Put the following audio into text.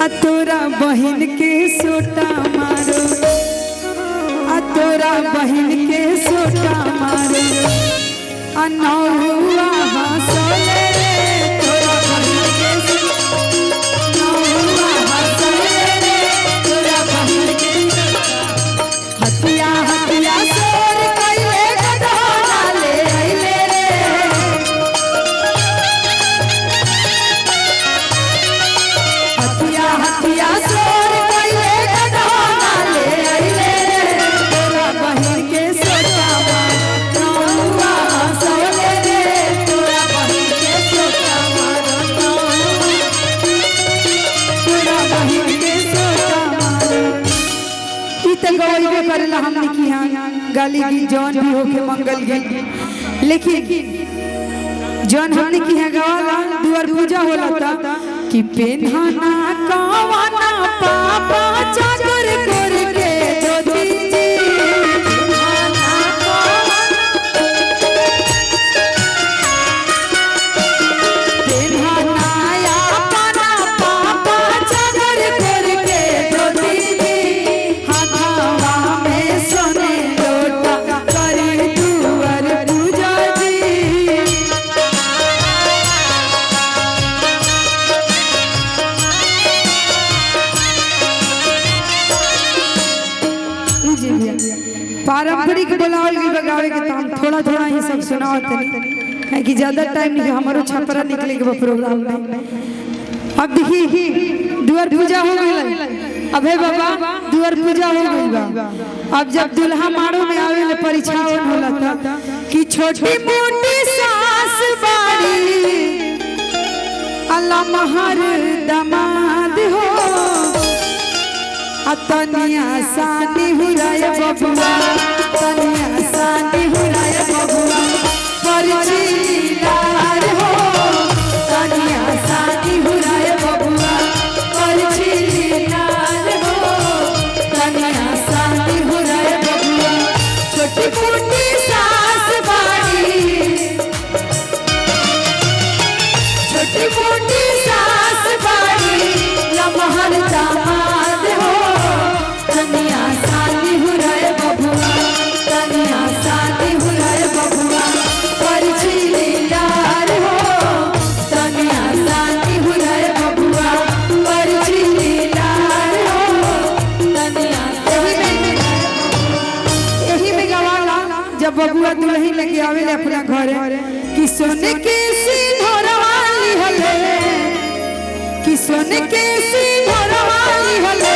तोरा बहन के सोटा मारो, तोरा बहन के सोटा मारो, नौआ हंसले रे तोरा बहन के नौआ हंसले रे तोरा बहन के हतिया हतिया सोर कइले गधोला ले अइले रे हतिया हतिया सोर कइले गधोला ले अइले रे तोरा बहन के सोटा मार नौआ हंसले रे तोरा बहन के सोटा मार तोरा बहन के सोटा मार गवैबे करेला हमने की यहाँ गाली गीत जौन भी होके मंगल गीत, लेकिन जौन हमने की यहाँ गवाला दुआर पूजा होला था कि पेन्हाना कवाना पापा चाकर कर के धोती जी पेन्हाना कवाना पेन्हाना या पाना पापा चाकर कर के धोती जी हाथवा में सोने लोटा करे दुआर पूजा जी पारंपरिक बोलावल गई बगावे के ताम थोड़ा थोड़ा ही सब सुनावत नहीं है कि ज्यादा टाइम नहीं हमारो छपरा निकले के प्रोग्राम में। अब देखिए दुआर पूजा हो गई, अबे बाबा दुआर पूजा हो गई बा। अब जब दुल्हा मारो में आवे ले परीक्षा होला था कि छोटी मोटी सास बाड़ी अल्लाह महर दामाद हो तनिया सानी हुराय बबुआ तनिया सानी हुराय बबुआ परछीलार हो तनिया सानी हुराय बबुआ परछीलार हो तनिया सानी हुराय बबुआ छोटी मोटी सास बाड़ी छोटी मोटी सास बाड़ी लमहर दामाद हो तनिया सानी हुराय बबुआ तनिया सानी हुराय बबुआ परछीलार हो तनिया सानी हुराय बबुआ परछीलार हो तनिया यही में गवाला जब बबुआ दुल्हन लेके आवेले अपना घरे कि सोने के सिंहरवा लिहले कि सोने के सिंहरवा लिहले